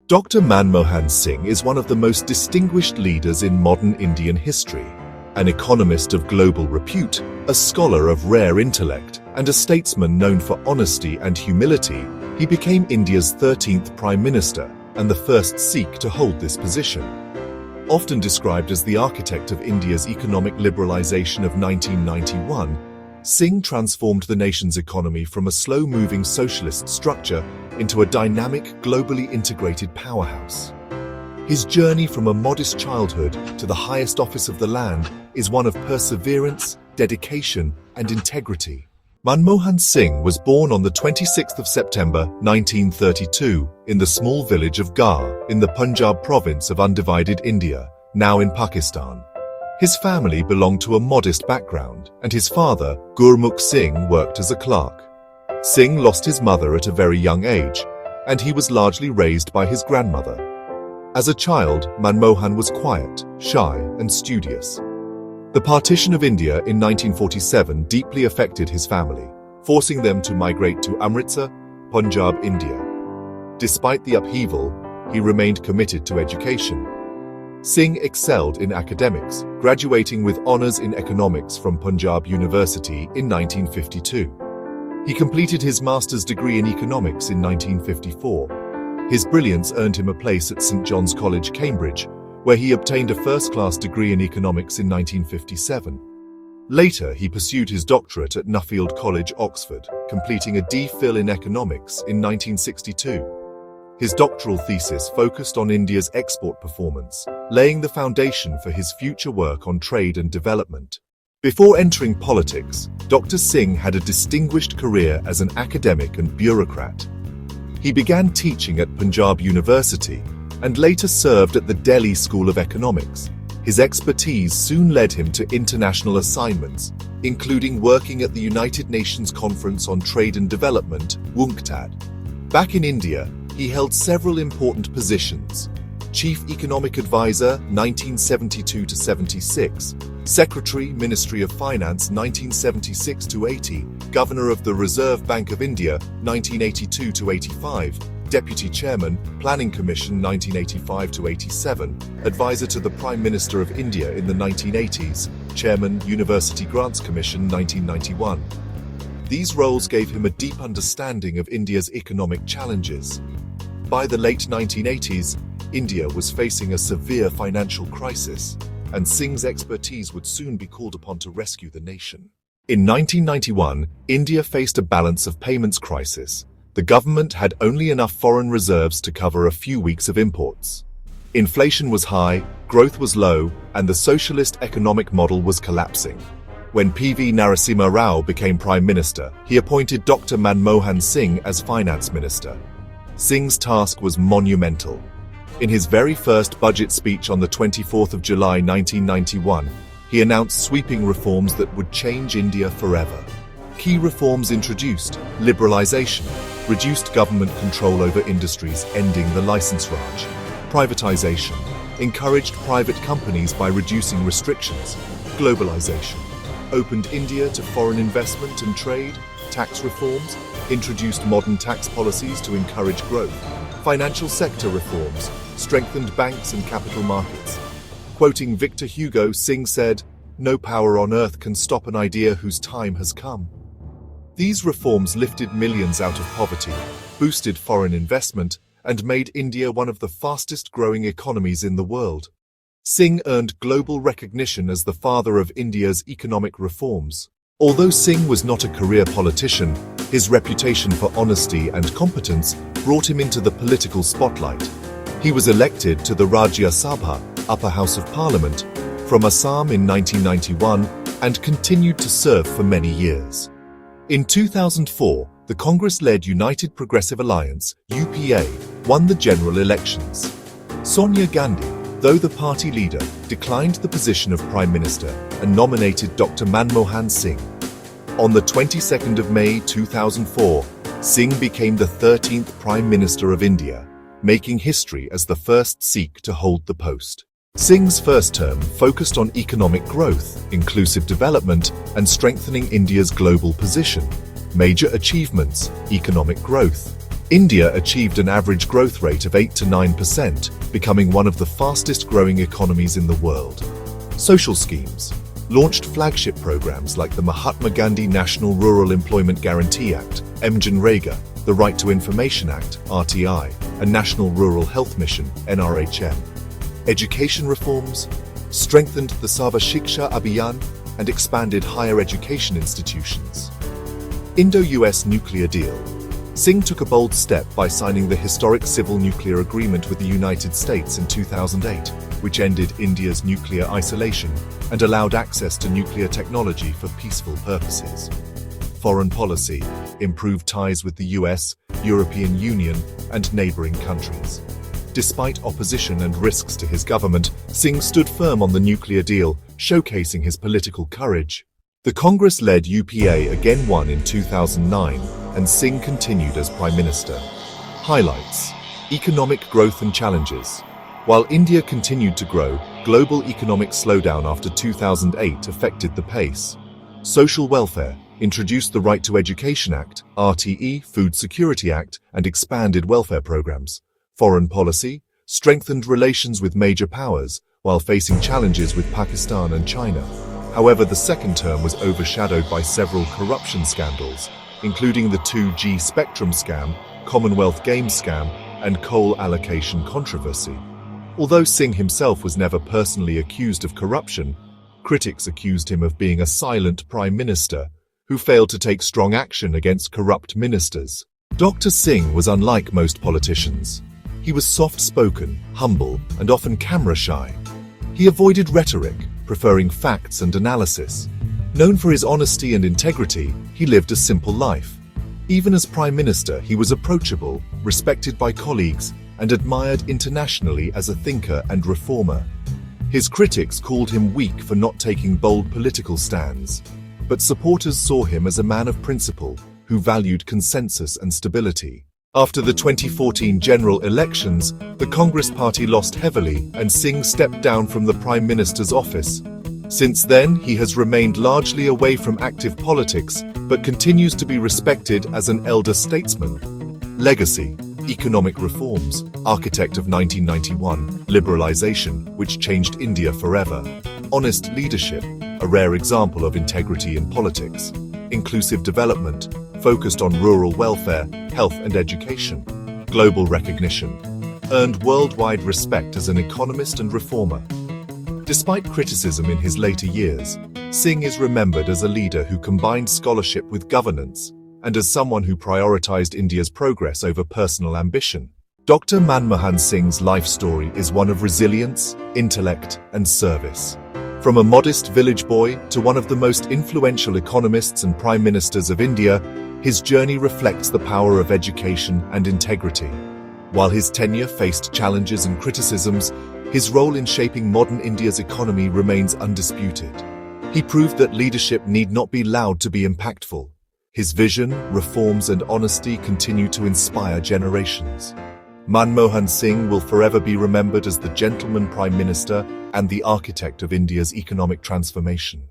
Dr. Manmohan Singh is one of the most distinguished leaders in modern Indian history. An economist of global repute, a scholar of rare intellect, and a statesman known for honesty and humility, he became India's 13th Prime Minister and the first Sikh to hold this position. Often described as the architect of India's economic liberalization of 1991, Singh transformed the nation's economy from a slow-moving socialist structure into a dynamic, globally integrated powerhouse. His journey from a modest childhood to the highest office of the land is one of perseverance, dedication, and integrity. Manmohan Singh was born on the 26th of September 1932 in the small village of Gar in the Punjab province of undivided India, now in Pakistan. His family belonged to a modest background, and his father, Gurmukh Singh, worked as a clerk. Singh lost his mother at a very young age, and he was largely raised by his grandmother. As a child, Manmohan was quiet, shy, and studious. The partition of India in 1947 deeply affected his family, forcing them to migrate to Amritsar, Punjab, India. Despite the upheaval, he remained committed to education. Singh excelled in academics, graduating with honors in economics from Punjab University in 1952. He completed his master's degree in economics in 1954. His brilliance earned him a place at St. John's College, Cambridge, where he obtained a first-class degree in economics in 1957. Later, he pursued his doctorate at Nuffield College, Oxford, completing a D.Phil in economics in 1962. His doctoral thesis focused on India's export performance, laying the foundation for his future work on trade and development. Before entering politics, Dr. Singh had a distinguished career as an academic and bureaucrat. He began teaching at Punjab University and later served at the Delhi School of Economics. His expertise soon led him to international assignments, including working at the United Nations Conference on Trade and Development, UNCTAD. Back in India, he held several important positions: Chief Economic Advisor 1972-76, Secretary, Ministry of Finance 1976-80, Governor of the Reserve Bank of India 1982-85, Deputy Chairman, Planning Commission 1985-87, Advisor to the Prime Minister of India in the 1980s, Chairman, University Grants Commission 1991. These roles gave him a deep understanding of India's economic challenges. By the late 1980s, India was facing a severe financial crisis, and Singh's expertise would soon be called upon to rescue the nation. In 1991, India faced a balance of payments crisis. The government had only enough foreign reserves to cover a few weeks of imports. Inflation was high, growth was low, and the socialist economic model was collapsing. When P.V. Narasimha Rao became Prime Minister, he appointed Dr. Manmohan Singh as Finance Minister. Singh's task was monumental. In his very first budget speech on the 24th of July 1991, he announced sweeping reforms that would change India forever. Key reforms introduced: liberalization, reduced government control over industries, ending the license raj; privatization, encouraged private companies by reducing restrictions; globalization, opened India to foreign investment and trade; tax reforms, introduced modern tax policies to encourage growth; financial sector reforms, strengthened banks and capital markets. Quoting Victor Hugo, Singh said, "No power on earth can stop an idea whose time has come." These reforms lifted millions out of poverty, boosted foreign investment, and made India one of the fastest-growing economies in the world. Singh earned global recognition as the father of India's economic reforms. Although Singh was not a career politician, his reputation for honesty and competence brought him into the political spotlight. He was elected to the Rajya Sabha, Upper House of Parliament, from Assam in 1991 and continued to serve for many years. In 2004, the Congress-led United Progressive Alliance, UPA, won the general elections. Sonia Gandhi, though the party leader, declined the position of Prime Minister and nominated Dr. Manmohan Singh. On the 22nd of May 2004, Singh became the 13th Prime Minister of India, making history as the first Sikh to hold the post. Singh's first term focused on economic growth, inclusive development, and strengthening India's global position. Major achievements: economic growth, India achieved an average growth rate of 8 to 9%, becoming one of the fastest growing economies in the world. Social schemes launched flagship programs like the Mahatma Gandhi National Rural Employment Guarantee Act, MGNREGA, the Right to Information Act, RTI, and National Rural Health Mission, NRHM. Education reforms strengthened the Sarva Shiksha Abhiyan and expanded higher education institutions. Indo-US nuclear deal. Singh took a bold step by signing the historic civil nuclear agreement with the United States in 2008, which ended India's nuclear isolation and allowed access to nuclear technology for peaceful purposes. Foreign policy improved ties with the US, European Union, and neighboring countries. Despite opposition and risks to his government, Singh stood firm on the nuclear deal, showcasing his political courage. The Congress-led UPA again won in 2009, and Singh continued as Prime Minister. Highlights: economic growth and challenges. While India continued to grow, global economic slowdown after 2008 affected the pace. Social welfare introduced the Right to Education Act, RTE, Food Security Act, and expanded welfare programs. Foreign policy strengthened relations with major powers while facing challenges with Pakistan and China. However, the second term was overshadowed by several corruption scandals, including the 2G spectrum scam, Commonwealth Games scam, and coal allocation controversy. Although Singh himself was never personally accused of corruption, critics accused him of being a silent prime minister who failed to take strong action against corrupt ministers. Dr. Singh was unlike most politicians. He was soft-spoken, humble, and often camera-shy. He avoided rhetoric, preferring facts and analysis. Known for his honesty and integrity, he lived a simple life. Even as Prime Minister, he was approachable, respected by colleagues, and admired internationally as a thinker and reformer. His critics called him weak for not taking bold political stands, but supporters saw him as a man of principle who valued consensus and stability. After the 2014 general elections, the Congress party lost heavily and Singh stepped down from the Prime Minister's office. Since then, he has remained largely away from active politics, but continues to be respected as an elder statesman. Legacy: economic reforms, architect of 1991, liberalization, which changed India forever. Honest leadership, a rare example of integrity in politics. Inclusive development, focused on rural welfare, health and education. Global recognition, earned worldwide respect as an economist and reformer. Despite criticism in his later years, Singh is remembered as a leader who combined scholarship with governance, and as someone who prioritized India's progress over personal ambition. Dr. Manmohan Singh's life story is one of resilience, intellect, and service. From a modest village boy to one of the most influential economists and prime ministers of India, his journey reflects the power of education and integrity. While his tenure faced challenges and criticisms, his role in shaping modern India's economy remains undisputed. He proved that leadership need not be loud to be impactful. His vision, reforms, and honesty continue to inspire generations. Manmohan Singh will forever be remembered as the gentleman Prime Minister and the architect of India's economic transformation.